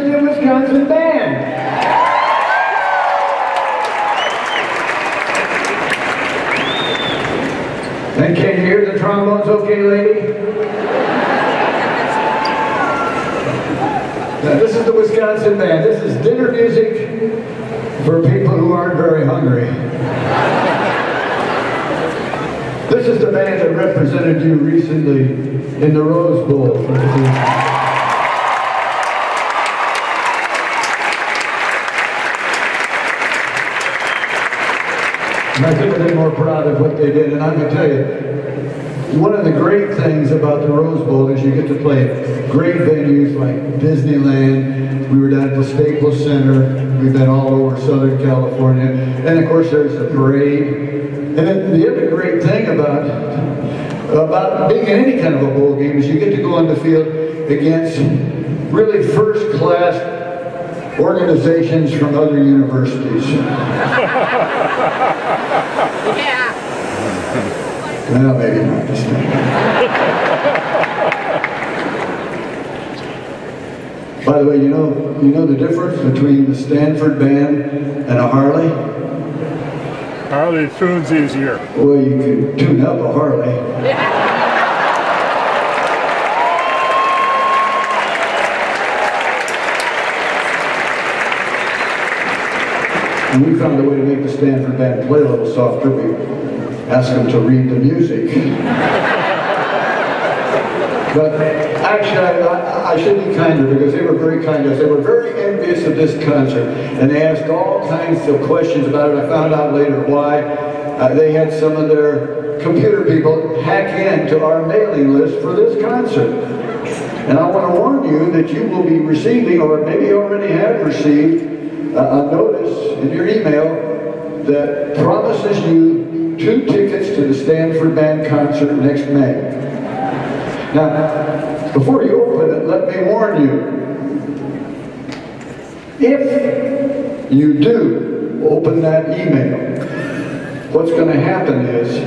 University of Wisconsin Band. And can you hear the trombones okay, lady? Now, this is the Wisconsin Band. This is dinner music for people who aren't very hungry. This is the band that represented you recently in the Rose Bowl. And I couldn't have been more proud of what they did. And I'm going to tell you, one of the great things about the Rose Bowl is you get to play at great venues like Disneyland. We were down at the Staples Center. We've been all over Southern California. And of course there's the parade. And then the other great thing about being in any kind of a bowl game is you get to go on the field against really first-class organizations from other universities. Yeah. Well, maybe not this time. By the way, you know the difference between the Stanford Band and a Harley? Harley tunes easier. Well, you can tune up a Harley. And we found a way to make the Stanford Band play a little softer. We asked them to read the music. But actually, I should be kinder because they were very kind to us. They were very envious of this concert. And they asked all kinds of questions about it. I found out later why. They had some of their computer people hack into our mailing list for this concert. And I want to warn you that you will be receiving, or maybe you already have received, a notice in your email that promises you 2 tickets to the Stanford Band concert next May. Now, before you open it, let me warn you. If you do open that email, what's going to happen is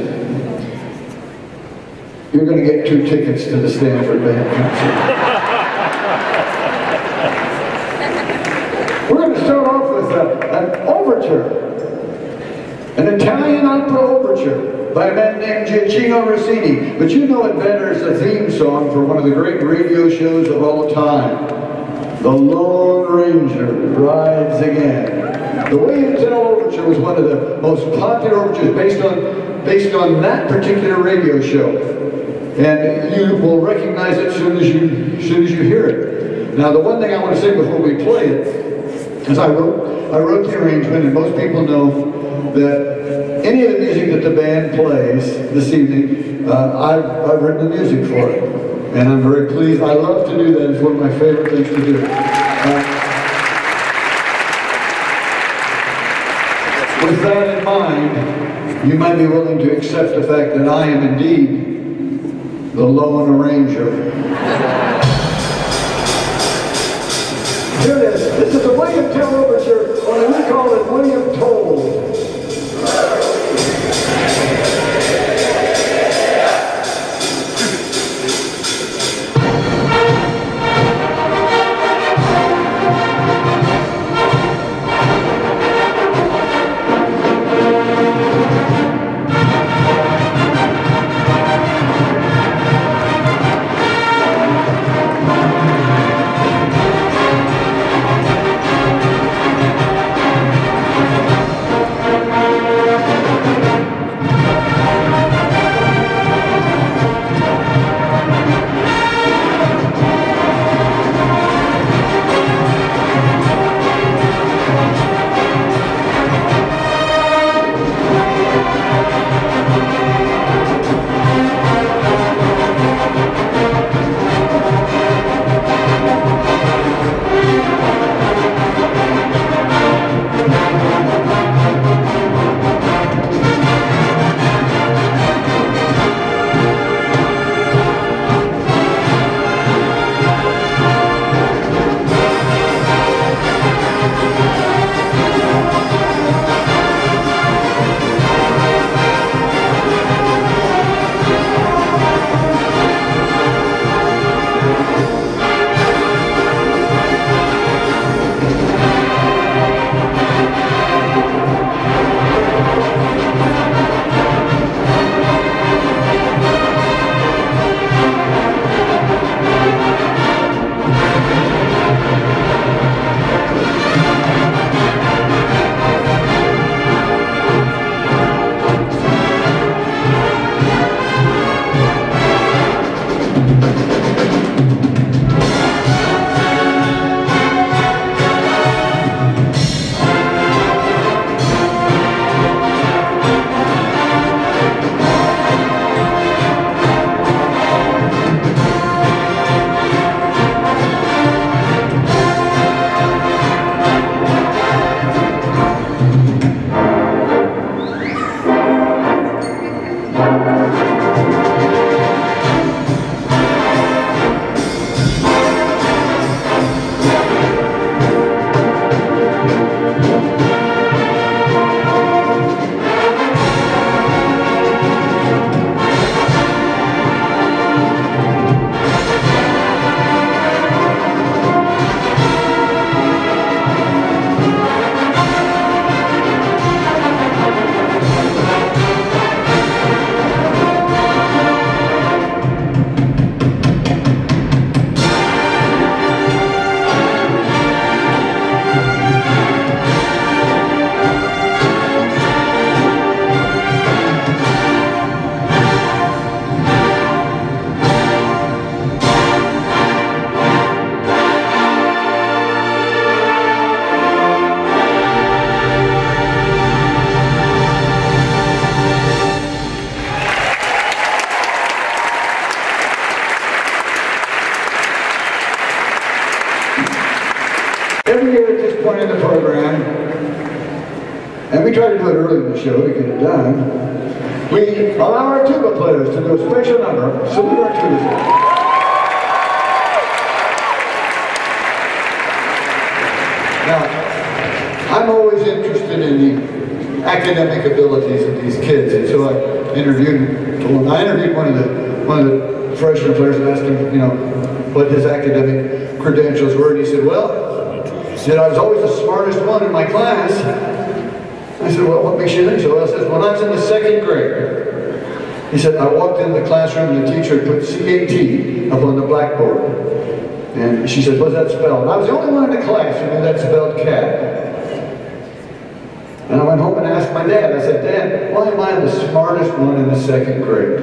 you're going to get 2 tickets to the Stanford Band concert. We're going to start off with an overture, an Italian opera overture by a man named Gioacchino Rossini. But you know it better as a theme song for one of the great radio shows of all time. The Lone Ranger Rides Again. The William Tell Overture was one of the most popular overtures based on that particular radio show. And you will recognize it as soon as you hear it. Now, the one thing I want to say before we play it is I wrote the arrangement, and most people know that any of the music that the band plays this evening, I've written the music for it. And I'm very pleased. I love to do that. It's one of my favorite things to do. With that in mind, you might be willing to accept the fact that I am indeed the Lone Ranger. Here it is. This is the William Tell Overture, or we call it William Told. Every year at this point in the program, and we try to do it early in the show to get it done, we allow our tuba players to do a special number. Salute our tubas. Now, I'm always interested in the academic abilities of these kids, and so I interviewed one of the freshman players and asked him, you know, what his academic credentials were, and he said, well, I was always the smartest one in my class. I said, well, what makes you think so? Well, I said, when I was in the second grade, he said, I walked into the classroom and the teacher put CAT up on the blackboard. And she said, what's that spelled? And I was the only one in the class who knew that spelled cat. And I went home and asked my dad. I said, Dad, why am I the smartest one in the second grade?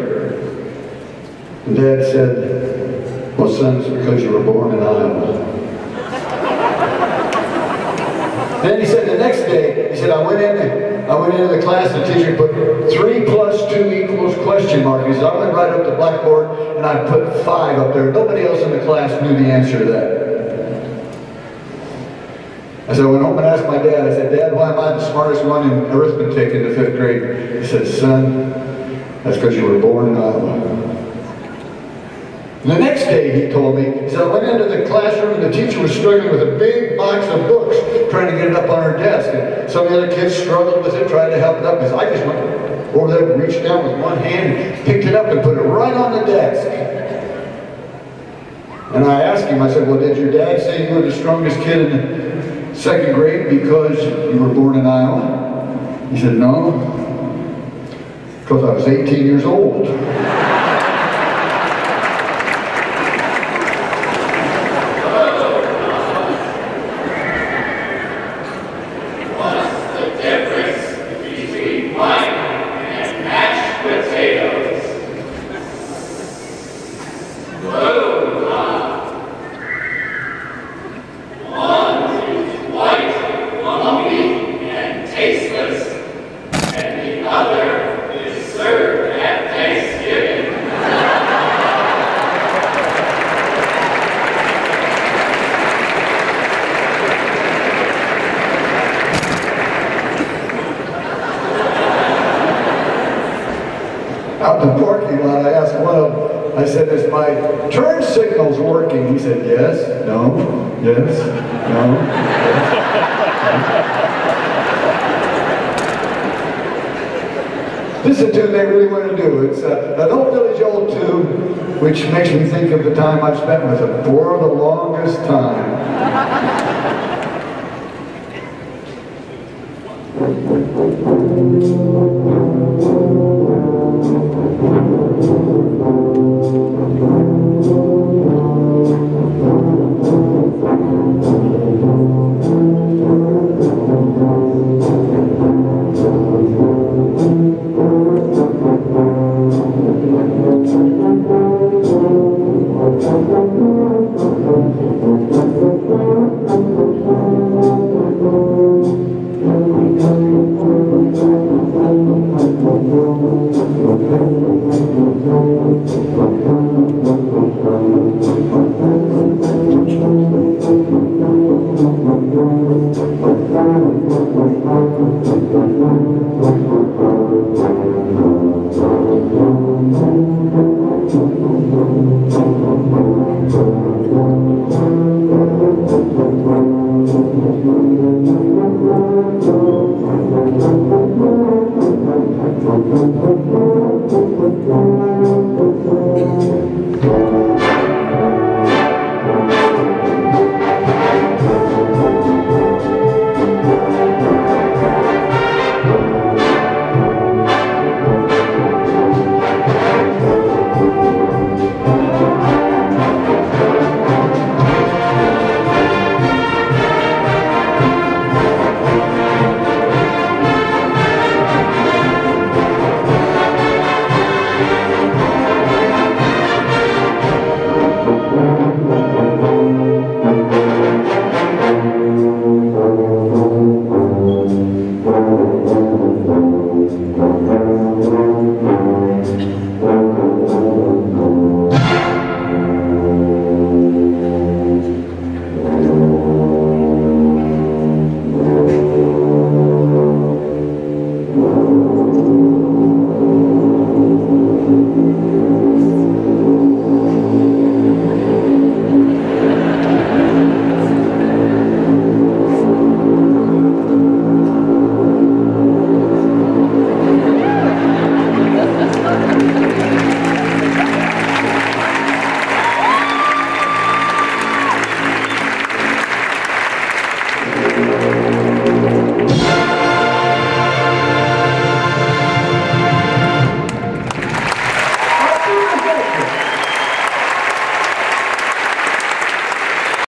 And Dad said, well, son, it's because you were born in Iowa. Then he said the next day, he said, I went into the class, the teacher put 3 + 2 = question mark. He said, I went right up the blackboard and I put 5 up there. Nobody else in the class knew the answer to that. I said, I went home and asked my dad, I said, Dad, why am I the smartest one in arithmetic in the 5th grade? He said, son, that's because you were born in Iowa. And the next day, he told me, he said, I went into the classroom and the teacher was struggling with a big box of books, trying to get it up on her desk. And some of the other kids struggled with it, tried to help it up. Because I just went over there and reached down with one hand, picked it up and put it right on the desk. And I asked him, I said, well, did your dad say you were the strongest kid in the 2nd grade because you were born in Iowa? He said, no, because I was 18 years old. Out in the parking lot, I asked one of them, I said, is my turn signals working? He said, yes, no, yes, no, yes. This is a tune they really want to do. It's an old village old tune, which makes me think of the time I've spent with it for the longest time.